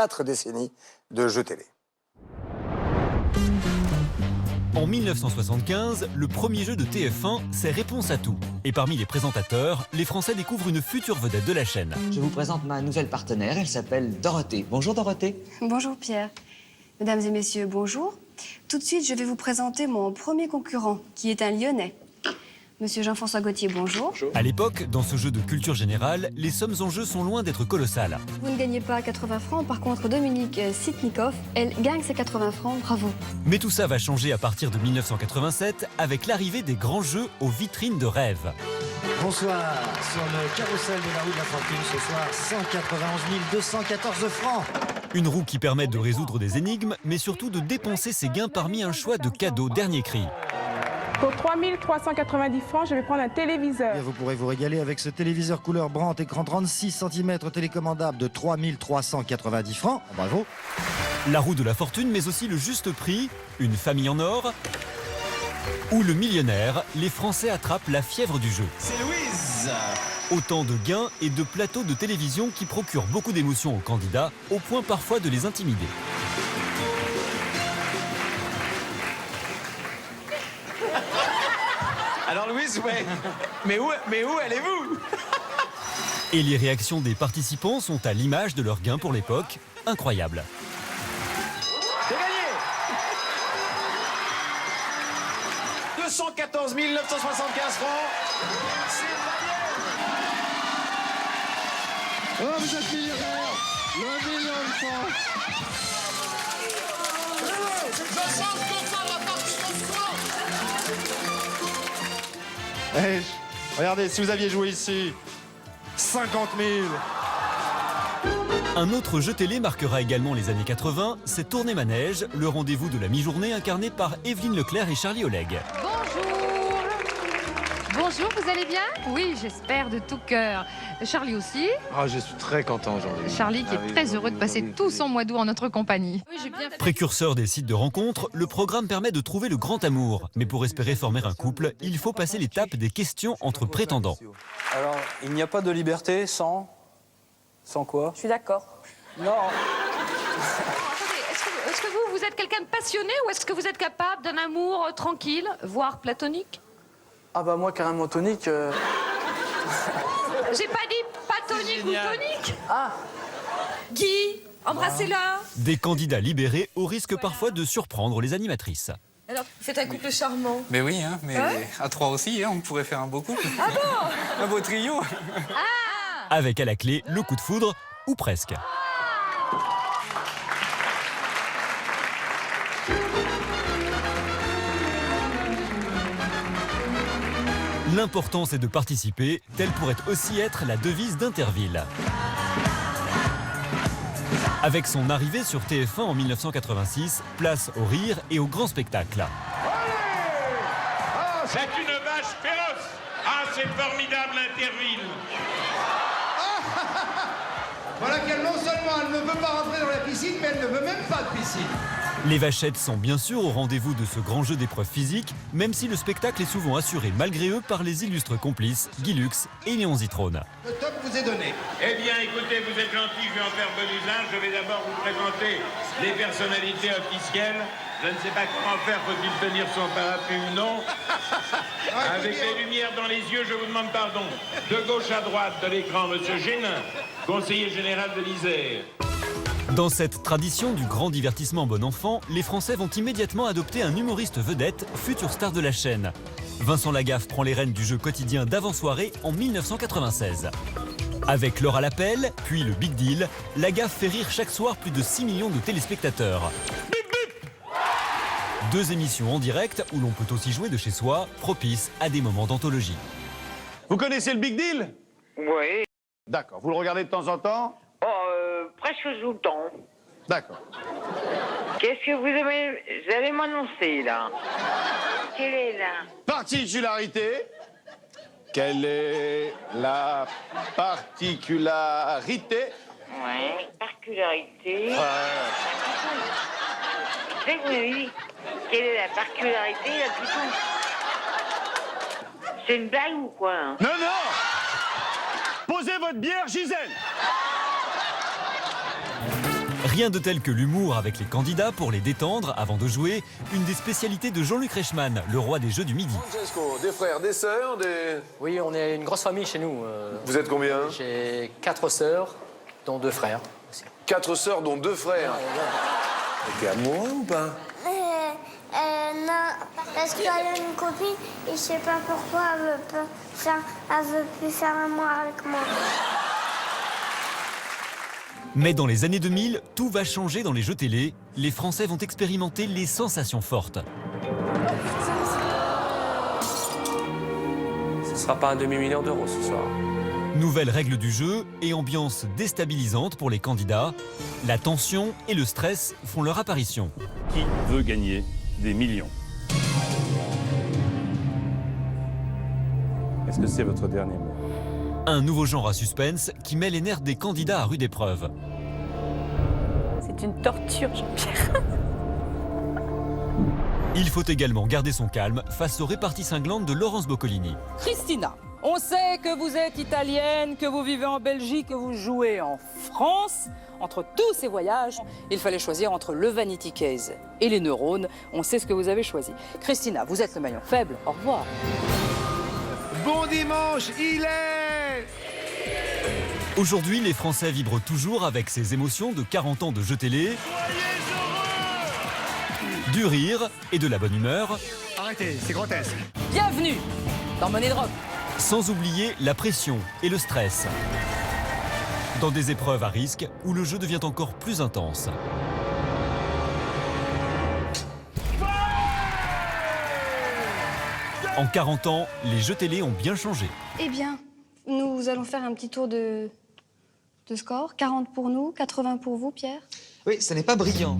4 décennies de jeux télé. En 1975, le premier jeu de TF1, c'est Réponse à tout. Et parmi les présentateurs, les Français découvrent une future vedette de la chaîne. Je vous présente ma nouvelle partenaire, elle s'appelle Dorothée. Bonjour Dorothée. Bonjour Pierre. Mesdames et messieurs, bonjour. Tout de suite, je vais vous présenter mon premier concurrent, qui est un Lyonnais. Monsieur Jean-François Gaultier, bonjour. À l'époque, dans ce jeu de culture générale, les sommes en jeu sont loin d'être colossales. Vous ne gagnez pas 80 francs, par contre, Dominique Sitnikov, elle gagne ses 80 francs, bravo. Mais tout ça va changer à partir de 1987 avec l'arrivée des grands jeux aux vitrines de rêve. Bonsoir, sur le carrousel de la roue de la fortune ce soir, 191 214 francs. Une roue qui permet de résoudre des énigmes, mais surtout de dépenser ses gains parmi un choix de cadeaux dernier cri. Pour 3 390 francs, je vais prendre un téléviseur. Et vous pourrez vous régaler avec ce téléviseur couleur Brandt, écran 36 cm télécommandable de 3 390 francs. Bravo. La roue de la fortune, mais aussi le juste prix, une famille en or ou le millionnaire, les Français attrapent la fièvre du jeu. C'est Louise. Autant de gains et de plateaux de télévision qui procurent beaucoup d'émotions aux candidats, au point parfois de les intimider. Alors Louise, ouais. Mais où allez-vous? Et les réactions des participants sont à l'image de leurs gains pour l'époque, incroyables. C'est gagné. 214 975 francs. C'est gagné. Oh, vous êtes millionnaire. Le million de francs. Regardez, si vous aviez joué ici, 50 000. Un autre jeu télé marquera également les années 80, c'est Tournée Manège, le rendez-vous de la mi-journée incarné par Evelyne Leclerc et Charlie Oleg. Bonjour. Bonjour, vous allez bien? Oui, j'espère de tout cœur. Charlie aussi. Ah, je suis très content aujourd'hui. Charlie qui est très heureux de passer tout son mois d'août en notre compagnie. Oui, j'ai bien fait. Précurseur des sites de rencontres, le programme permet de trouver le grand amour. Mais pour espérer former un couple, il faut passer l'étape des questions entre prétendants. Alors, il n'y a pas de liberté sans... Sans quoi? Je suis d'accord. Non. Est-ce que vous êtes quelqu'un de passionné ou est-ce que vous êtes capable d'un amour tranquille, voire platonique? Ah bah moi, carrément tonique. J'ai pas dit patonique ou tonique. Ah. Guy, embrassez-la. Des candidats libérés au risque parfois de surprendre les animatrices. Alors, faites un couple charmant. Mais oui, hein, mais à 3 aussi, hein, on pourrait faire un beau couple. Ah bon? Un beau trio. Avec à la clé le coup de foudre, ou presque. L'important c'est de participer, telle pourrait aussi être la devise d'Interville. Avec son arrivée sur TF1 en 1986, place au rire et au grand spectacle. C'est une vache féroce. Ah, c'est formidable, Interville. Voilà qu'elle, non seulement elle ne veut pas rentrer dans la piscine, mais elle ne veut même pas de piscine. Les vachettes sont bien sûr au rendez-vous de ce grand jeu d'épreuves physiques, même si le spectacle est souvent assuré malgré eux par les illustres complices Guy Lux et Léon Zitrone. Le top vous est donné. Eh bien, écoutez, vous êtes gentil, je vais en faire bon usage. Je vais d'abord vous présenter les personnalités officielles. Je ne sais pas comment faire, faut-il tenir son parapluie ou non. Avec les lumières dans les yeux, je vous demande pardon. De gauche à droite de l'écran, Monsieur Génin, conseiller général de l'Isère. Dans cette tradition du grand divertissement bon enfant, les Français vont immédiatement adopter un humoriste vedette, futur star de la chaîne. Vincent Lagaffe prend les rênes du jeu quotidien d'avant-soirée en 1996. Avec L'heure à l'appel, puis le Big Deal, Lagaffe fait rire chaque soir plus de 6 millions de téléspectateurs. Deux émissions en direct où l'on peut aussi jouer de chez soi, propices à des moments d'anthologie. Vous connaissez le Big Deal? Oui. D'accord. Vous le regardez de temps en temps? Presque tout le temps. D'accord. Qu'est-ce que vous allez m'annoncer, là? Quelle est la Particularité? Quelle est la particularité? Ouais, particularité. C'est que vous m'avez dit, quelle est la particularité, là, putain? C'est une blague ou quoi, hein? Non, non! Posez votre bière, Gisèle! Rien de tel que l'humour avec les candidats pour les détendre avant de jouer, une des spécialités de Jean-Luc Reichmann, le roi des Jeux du Midi. Francesco, des frères, des sœurs, des... Oui, on est une grosse famille chez nous. Vous êtes combien? J'ai 4 sœurs, dont 2 frères aussi. 4 sœurs, dont 2 frères. T'es amoureux ou pas? Non, parce qu'elle a une copine et je sais pas pourquoi elle veut plus faire amour avec moi. Mais dans les années 2000, tout va changer dans les jeux télé. Les Français vont expérimenter les sensations fortes. Ce ne sera pas un demi-million d'euros ce soir. Nouvelles règles du jeu et ambiance déstabilisante pour les candidats. La tension et le stress font leur apparition. Qui veut gagner des millions? Est-ce que c'est votre dernier mot? Un nouveau genre à suspense qui met les nerfs des candidats à rude épreuve. C'est une torture, Jean-Pierre. Il faut également garder son calme face aux réparties cinglantes de Laurence Boccolini. Christina, on sait que vous êtes italienne, que vous vivez en Belgique, que vous jouez en France. Entre tous ces voyages, il fallait choisir entre le Vanity Case et les neurones. On sait ce que vous avez choisi. Christina, vous êtes le maillon faible. Au revoir. Bon dimanche, il est... Aujourd'hui, les Français vibrent toujours avec ces émotions de 40 ans de jeux télé, du rire et de la bonne humeur. Arrêtez, c'est grotesque. Bienvenue dans Money Drop. Sans oublier la pression et le stress. Dans des épreuves à risque où le jeu devient encore plus intense. En 40 ans, les jeux télé ont bien changé. Eh bien, nous allons faire un petit tour de score. 40 pour nous, 80 pour vous, Pierre. Oui, ce n'est pas brillant.